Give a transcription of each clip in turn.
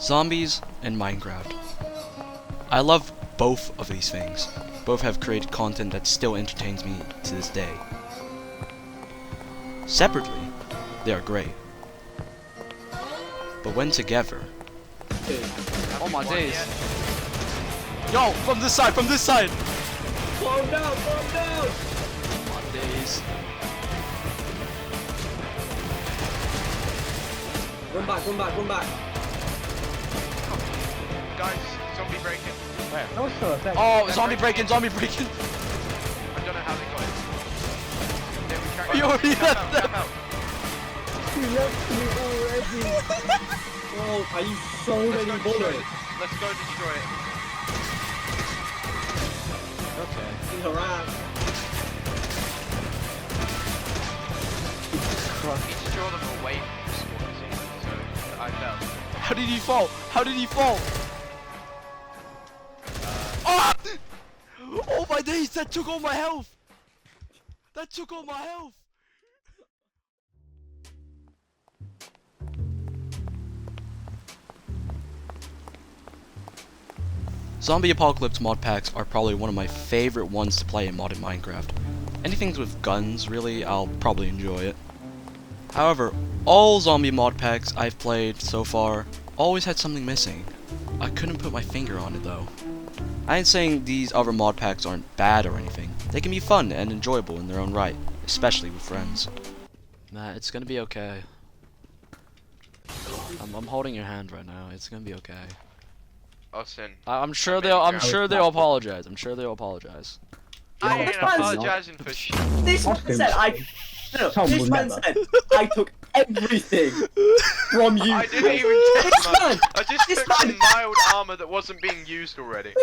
Zombies and Minecraft. I love both of these things. Both have created content that still entertains me to this day. Separately, they are great. But when together... Oh my days. Yo, from this side, from this side! Calm down, calm down! Oh my days. Run back, run back, run back. Guys, zombie breaking. Where? Oh, zombie breaking, zombie breaking! I don't know how they got it. Yeah, we can't You already left them! You left me already. Oh, are you so many bullets? Let's go destroy it. Okay. In her ass. He just draw them away from the spawn scene, so I fell. How did he fall? How did he fall? Ah! Oh my days, that took all my health! That took all my health! Zombie Apocalypse mod packs are probably one of my favorite ones to play in modded Minecraft. Anything with guns, really, I'll probably enjoy it. However, all zombie mod packs I've played so far always had something missing. I couldn't put my finger on it though. I ain't saying these other mod packs aren't bad or anything. They can be fun and enjoyable in their own right, especially with friends. Nah, it's gonna be okay. I'm holding your hand right now. It's gonna be okay. Austin. I'm sure they'll apologize. I'm sure they'll apologize. I ain't this man's- apologizing for shit. This man Austin, said this man said I took everything from you. I didn't even take This much. man, I just this took some man- mild armor that wasn't being used already.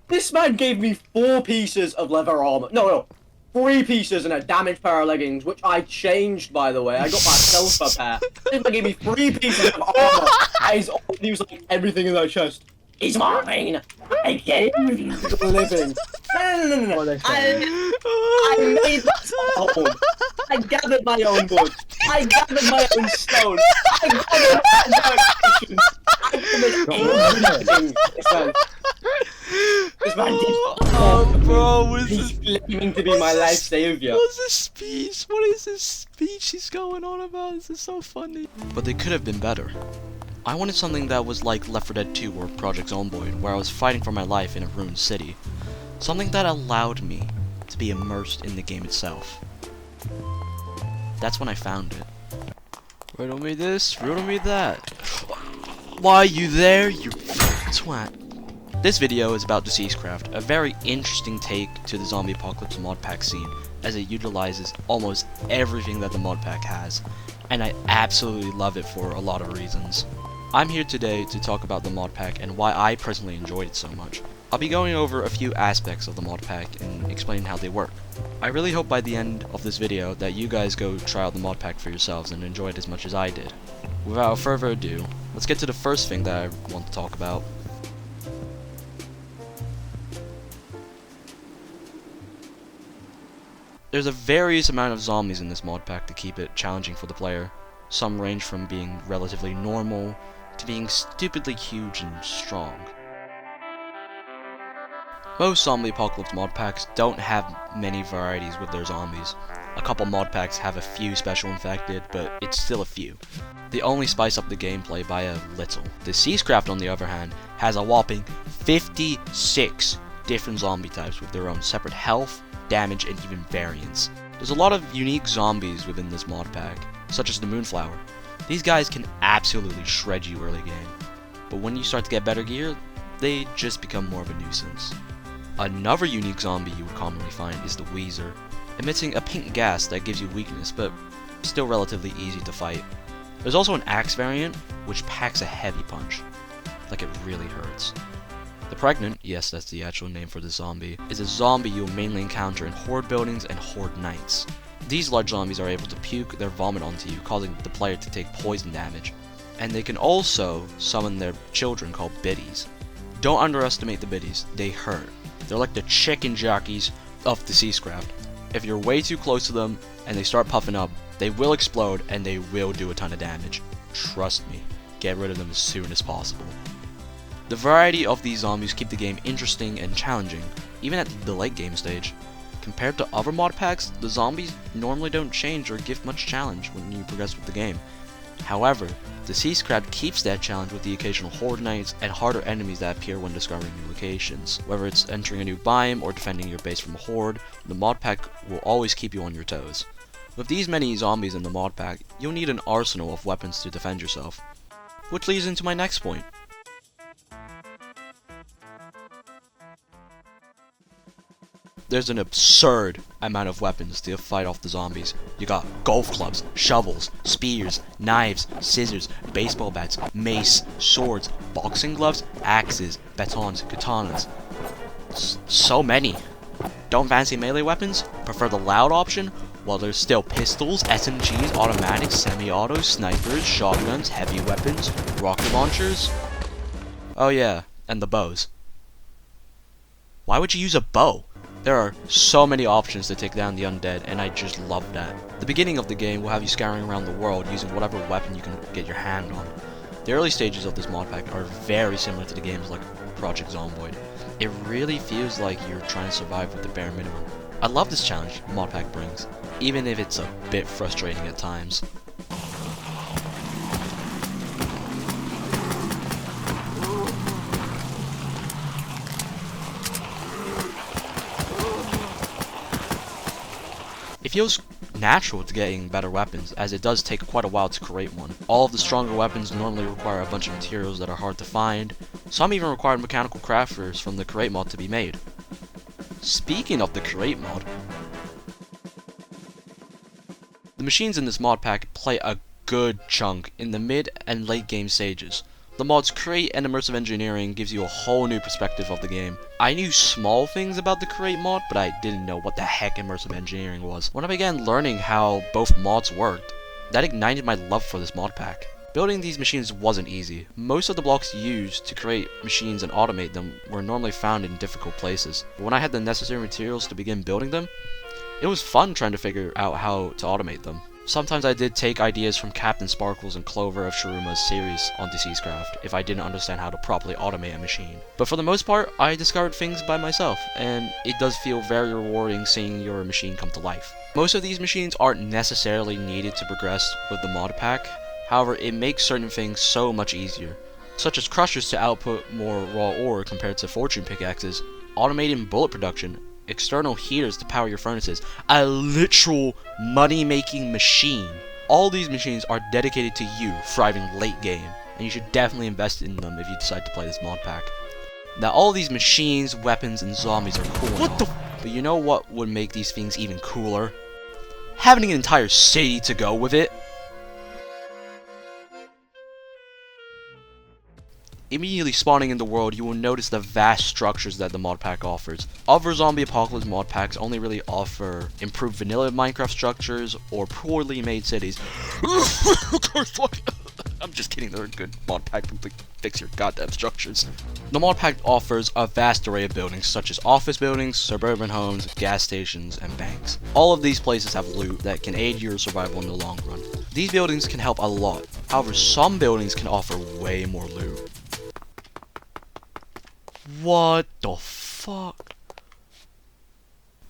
This man gave me 4 pieces of leather armor. No, 3 pieces and a damaged pair of leggings, which I changed, by the way. I got myself a pair. This man gave me 3 pieces of armor. He was like, everything in that chest is mine. I get it for a living. No. I made that home. I gathered my own wood. I gathered my own stone. I gathered my own cushions. I gathered everything. This man did. Oh, bro, what is He's this? claiming to be my life savior. What's this speech? What is this speech he's going on about? This is so funny. But they could have been better. I wanted something that was like Left 4 Dead 2 or Project Zomboid, where I was fighting for my life in a ruined city. Something that allowed me to be immersed in the game itself. That's when I found it. Riddle me this, riddle me that. Why you there, you twat? This video is about DeceasedCraft, a very interesting take to the Zombie Apocalypse mod pack scene, as it utilizes almost everything that the mod pack has, and I absolutely love it for a lot of reasons. I'm here today to talk about the mod pack and why I personally enjoyed it so much. I'll be going over a few aspects of the mod pack and explaining how they work. I really hope by the end of this video that you guys go try out the mod pack for yourselves and enjoy it as much as I did. Without further ado, let's get to the first thing that I want to talk about. There's a various amount of zombies in this mod pack to keep it challenging for the player. Some range from being relatively normal to being stupidly huge and strong. Most Zombie Apocalypse mod packs don't have many varieties with their zombies. A couple mod packs have a few special infected, but it's still a few. They only spice up the gameplay by a little. DeceasedCraft, on the other hand, has a whopping 56 different zombie types with their own separate health, damage, and even variants. There's a lot of unique zombies within this mod pack, such as the Moonflower. These guys can absolutely shred you early game, but when you start to get better gear, they just become more of a nuisance. Another unique zombie you would commonly find is the Wheezer, emitting a pink gas that gives you weakness, but still relatively easy to fight. There's also an Axe variant, which packs a heavy punch, like it really hurts. The Pregnant, yes that's the actual name for the zombie, is a zombie you'll mainly encounter in horde buildings and horde nights. These large zombies are able to puke their vomit onto you, causing the player to take poison damage. And they can also summon their children called biddies. Don't underestimate the biddies, they hurt. They're like the chicken jockeys of DeceasedCraft. If you're way too close to them and they start puffing up, they will explode and they will do a ton of damage. Trust me, get rid of them as soon as possible. The variety of these zombies keep the game interesting and challenging, even at the late game stage. Compared to other mod packs, the zombies normally don't change or give much challenge when you progress with the game. However, DeceasedCraft keeps that challenge with the occasional horde nights and harder enemies that appear when discovering new locations. Whether it's entering a new biome or defending your base from a horde, the mod pack will always keep you on your toes. With these many zombies in the mod pack, you'll need an arsenal of weapons to defend yourself. Which leads into my next point. There's an absurd amount of weapons to fight off the zombies. You got golf clubs, shovels, spears, knives, scissors, baseball bats, mace, swords, boxing gloves, axes, batons, katanas. So many. Don't fancy melee weapons? Prefer the loud option? Well, there's still pistols, SMGs, automatics, semi-autos, snipers, shotguns, heavy weapons, rocket launchers. Oh yeah, and the bows. Why would you use a bow? There are so many options to take down the undead, and I just love that. The beginning of the game will have you scouring around the world using whatever weapon you can get your hand on. The early stages of this mod pack are very similar to the games like Project Zomboid. It really feels like you're trying to survive with the bare minimum. I love this challenge the mod pack brings, even if it's a bit frustrating at times. It feels natural to getting better weapons, as it does take quite a while to create one. All of the stronger weapons normally require a bunch of materials that are hard to find. Some even require mechanical crafters from the Create mod to be made. Speaking of the Create mod, the machines in this mod pack play a good chunk in the mid and late game stages. The mod's Create and immersive engineering gives you a whole new perspective of the game. I knew small things about the Create mod, but I didn't know what the heck immersive engineering was. When I began learning how both mods worked, that ignited my love for this mod pack. Building these machines wasn't easy. Most of the blocks used to create machines and automate them were normally found in difficult places. But when I had the necessary materials to begin building them, it was fun trying to figure out how to automate them. Sometimes I did take ideas from Captain Sparkles and Clover of Sharuma's series on DeceasedCraft if I didn't understand how to properly automate a machine. But for the most part, I discovered things by myself, and it does feel very rewarding seeing your machine come to life. Most of these machines aren't necessarily needed to progress with the mod pack, however, it makes certain things so much easier, such as crushers to output more raw ore compared to fortune pickaxes, automating bullet production, external heaters to power your furnaces, a literal money-making machine. All these machines are dedicated to you thriving late game, and you should definitely invest in them if you decide to play this mod pack. Now all these machines, weapons, and zombies are cool. What the but you know what would make these things even cooler? Having an entire city to go with it. Immediately spawning in the world, you will notice the vast structures that the mod pack offers. Other zombie apocalypse mod packs only really offer improved vanilla Minecraft structures or poorly made cities. I'm just kidding, they're a good mod pack to fix your goddamn structures. The mod pack offers a vast array of buildings such as office buildings, suburban homes, gas stations, and banks. All of these places have loot that can aid your survival in the long run. These buildings can help a lot, however some buildings can offer way more loot. What the fuck?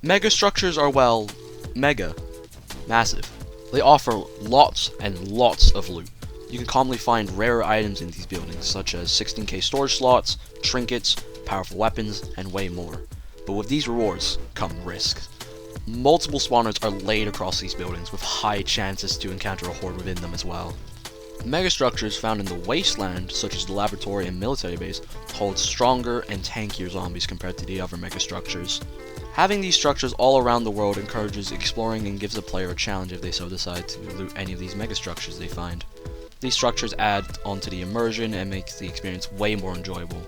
Mega structures are, well, massive. They offer lots and lots of loot. You can commonly find rare items in these buildings, such as 16k storage slots, trinkets, powerful weapons, and way more. But with these rewards come risks. Multiple spawners are laid across these buildings, with high chances to encounter a horde within them as well. Megastructures found in the wasteland, such as the laboratory and military base, hold stronger and tankier zombies compared to the other megastructures. Having these structures all around the world encourages exploring and gives the player a challenge if they so decide to loot any of these megastructures they find. These structures add onto the immersion and makes the experience way more enjoyable.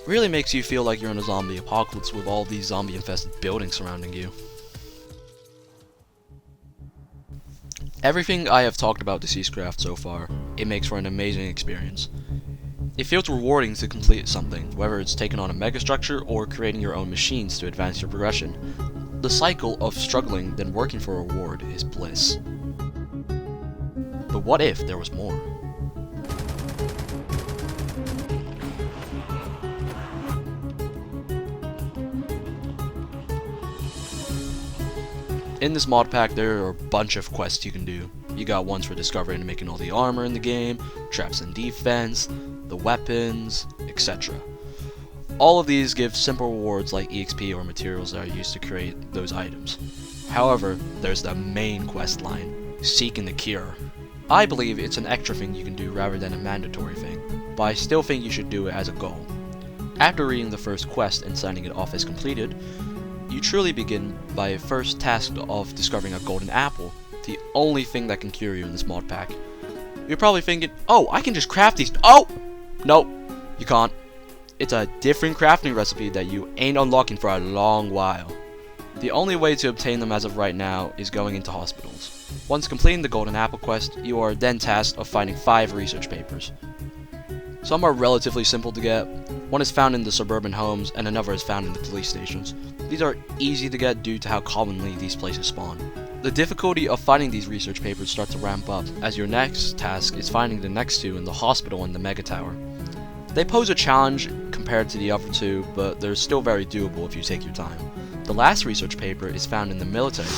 Really makes you feel like you're in a zombie apocalypse with all these zombie infested buildings surrounding you. Everything I have talked about DeceasedCraft so far, it makes for an amazing experience. It feels rewarding to complete something, whether it's taking on a megastructure or creating your own machines to advance your progression. The cycle of struggling then working for a reward is bliss. But what if there was more? In this mod pack, there are a bunch of quests you can do. You got ones for discovering and making all the armor in the game, traps and defense, the weapons, etc. All of these give simple rewards like EXP or materials that are used to create those items. However, there's the main quest line, seeking the cure. I believe it's an extra thing you can do rather than a mandatory thing, but I still think you should do it as a goal. After reading the first quest and signing it off as completed, you truly begin by first tasked of discovering a golden apple, the only thing that can cure you in this mod pack. You're probably thinking, oh, I can just craft these. Oh! Nope, you can't. It's a different crafting recipe that you ain't unlocking for a long while. The only way to obtain them as of right now is going into hospitals. Once completing the golden apple quest, you are then tasked of finding 5 research papers. Some are relatively simple to get. One is found in the suburban homes and another is found in the police stations. These are easy to get due to how commonly these places spawn. The difficulty of finding these research papers starts to ramp up, as your next task is finding the next 2 in the hospital and the mega tower. They pose a challenge compared to the other 2, but they're still very doable if you take your time. The last research paper is found in the military.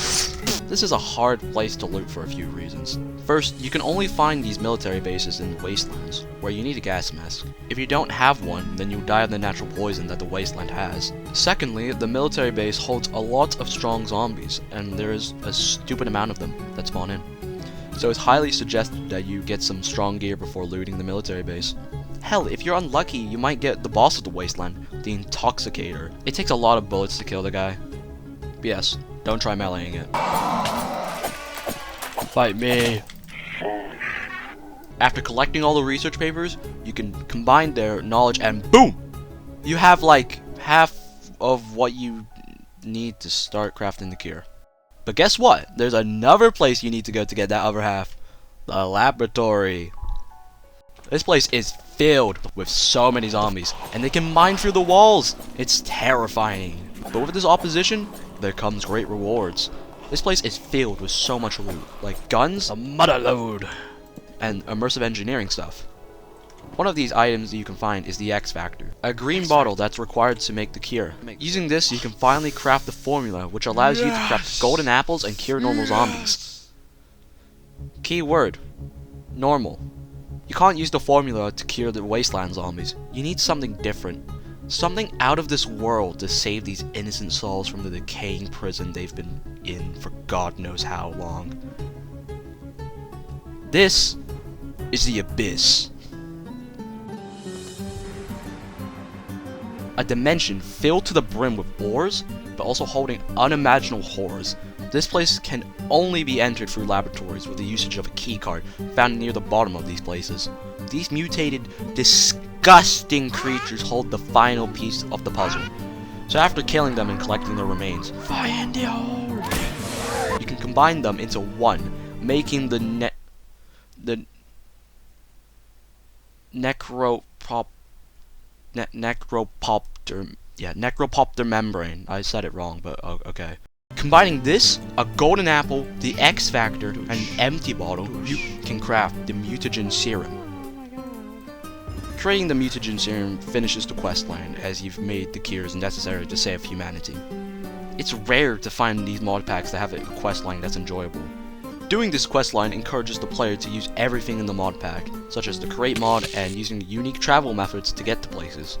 This is a hard place to loot for a few reasons. First, you can only find these military bases in the wastelands, where you need a gas mask. If you don't have one, then you'll die of the natural poison that the wasteland has. Secondly, the military base holds a lot of strong zombies, and there is a stupid amount of them that spawn in. So it's highly suggested that you get some strong gear before looting the military base. Hell, if you're unlucky, you might get the boss of the wasteland, the Intoxicator. It takes a lot of bullets to kill the guy. But yes, don't try meleeing it. Fight me! After collecting all the research papers, you can combine their knowledge and BOOM! You have like half of what you need to start crafting the cure. But guess what? There's another place you need to go to get that other half. The laboratory. This place is filled with so many zombies, and they can mine through the walls. It's terrifying. But with this opposition, there comes great rewards. This place is filled with so much loot, like guns, a mother load, and immersive engineering stuff. One of these items that you can find is the X Factor, a green bottle that's required to make the cure. Using this, you can finally craft the formula, which allows you to craft golden apples and cure normal zombies. Key word, normal. You can't use the formula to cure the wasteland zombies. You need something different. Something out of this world to save these innocent souls from the decaying prison they've been in for God knows how long. This is the Abyss. A dimension filled to the brim with ores, but also holding unimaginable horrors. This place can only be entered through laboratories with the usage of a keycard found near the bottom of these places. These mutated, disgusting creatures hold the final piece of the puzzle. So after killing them and collecting their remains, find the hole. You can combine them into one, making the necropopter membrane. I said it wrong, but okay. Combining this, a golden apple, the X Factor, and an empty bottle, you can craft the mutagen serum. Creating the mutagen serum finishes the questline, as you've made the cures necessary to save humanity. It's rare to find these mod packs that have a questline that's enjoyable. Doing this questline encourages the player to use everything in the mod pack, such as the create mod and using unique travel methods to get to places.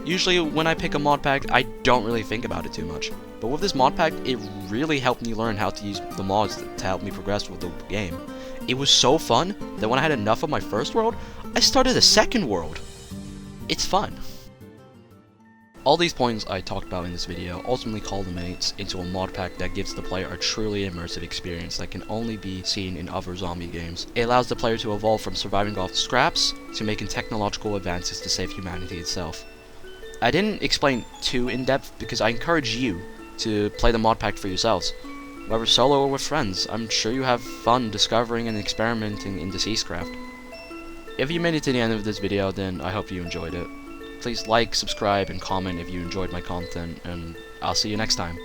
Usually when I pick a mod pack, I don't really think about it too much. But with this mod pack, it really helped me learn how to use the mods to help me progress with the game. It was so fun that when I had enough of my first world, I started a second world. It's fun. All these points I talked about in this video ultimately culminates into a mod pack that gives the player a truly immersive experience that can only be seen in other zombie games. It allows the player to evolve from surviving off scraps to making technological advances to save humanity itself. I didn't explain too in-depth because I encourage you to play the mod pack for yourselves. Whether solo or with friends, I'm sure you have fun discovering and experimenting in DeceasedCraft. If you made it to the end of this video, then I hope you enjoyed it. Please like, subscribe, and comment if you enjoyed my content, and I'll see you next time.